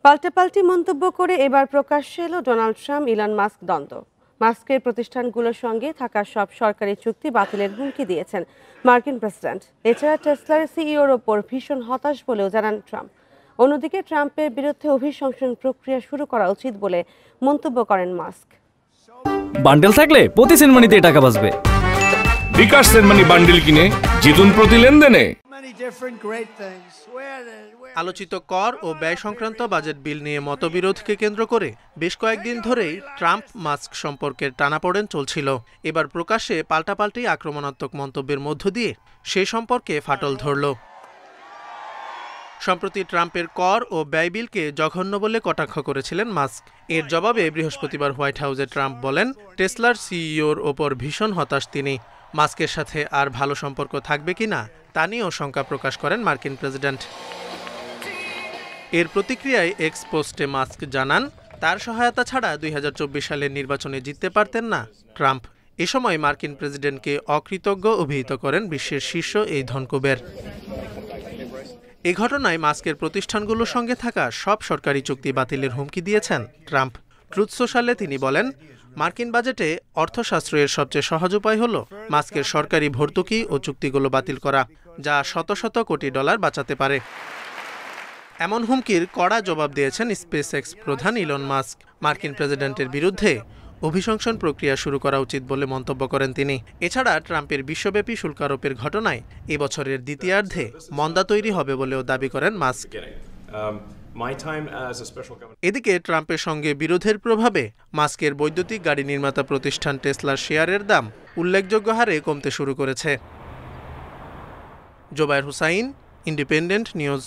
পাল্টাপাল্টি মন্তব্য করে এবার প্রকাশ্যে এলো ডোনাল্ড ট্রাম্প ইলন মাস্ক দ্বন্দ্ব। মাস্কের প্রতিষ্ঠানগুলোর সঙ্গে থাকা সব সরকারি চুক্তি বাতিলের হুমকি দিয়েছেন মার্কিন প্রেসিডেন্ট। এছাড়া টেসলার সিইওর ওপর ভীষণ হতাশ বলেও জানান ট্রাম্প। অন্যদিকে ট্রাম্পের বিরুদ্ধে অভিশংসন প্রক্রিয়া শুরু করা উচিত বলে মন্তব্য করেন মাস্ক। বান্ডেল থাকলে প্রতি সেনমানিতে টাকা বাঁচবে। বিকাশ সেনমানি বান্ডেল কিনে জিতুন প্রতি লেনদেনে। আলোচিত কর ও ব্যয় সংক্রান্ত বাজেট বিল নিয়ে মতবিরোধকে কেন্দ্র করে বেশ কয়েকদিন ধরেই ট্রাম্প মাস্ক সম্পর্কের টানাপোড়েন চলছিল। এবার প্রকাশ্যে পাল্টাপাল্টি আক্রমণাত্মক মন্তব্যের মধ্য দিয়ে সে সম্পর্কে ফাটল ধরল। সম্প্রতি ট্রাম্পের কর ও ব্যয় বিলকে জঘন্য বলে কটাক্ষ করেছিলেন মাস্ক। এর জবাবে বৃহস্পতিবার হোয়াইট হাউসে ট্রাম্প বলেন, টেসলার সিইওর ওপর ভীষণ হতাশ তিনি। মাস্কের সাথে আর ভালো সম্পর্ক থাকবে কিনা তা নিয়েও শঙ্কা প্রকাশ করেন মার্কিন প্রেসিডেন্ট। এর প্রতিক্রিয়ায় এক্স পোস্টে মাস্ক জানান, তার সহায়তা ছাড়া 2024 সালের নির্বাচনে জিততে পারতেন না ট্রাম্প। এ সময় মার্কিন প্রেসিডেন্টকে অকৃতজ্ঞ অভিহিত করেন বিশ্বের শীর্ষ এই ধনকুবের। এ ঘটনায় মাস্কের প্রতিষ্ঠানগুলোর সঙ্গে থাকা সব সরকারি চুক্তি বাতিলের হুমকি দিয়েছেন ট্রাম্প। ট্রুথ সোশ্যালে তিনি বলেন, মার্কিন বাজেটে অর্থশাস্ত্রের সবচেয়ে সহজ উপায় হল মাস্কের সরকারি ভর্তুকি ও চুক্তিগুলো বাতিল করা, যা শত শত কোটি ডলার বাঁচাতে পারে। এমন হুমকির কড়া জবাব দিয়েছেন স্পেস এক্স প্রধান ইলন মাস্ক। মার্কিন প্রেসিডেন্টের বিরুদ্ধে অভিশংসন প্রক্রিয়া শুরু করা উচিত বলে মন্তব্য করেন তিনি। এছাড়া ট্রাম্পের বিশ্বব্যাপী শুল্ক আরোপের ঘটনায় এবছরের দ্বিতীয়ার্ধে মন্দা তৈরি হবে বলেও দাবি করেন মাস্ক। এদিকে ট্রাম্পের সঙ্গে বিরোধের প্রভাবে মাস্কের বৈদ্যুতিক গাড়ি নির্মাতা প্রতিষ্ঠান টেসলার শেয়ারের দাম উল্লেখযোগ্য হারে কমতে শুরু করেছে। Zobayer Hussain, Independent news.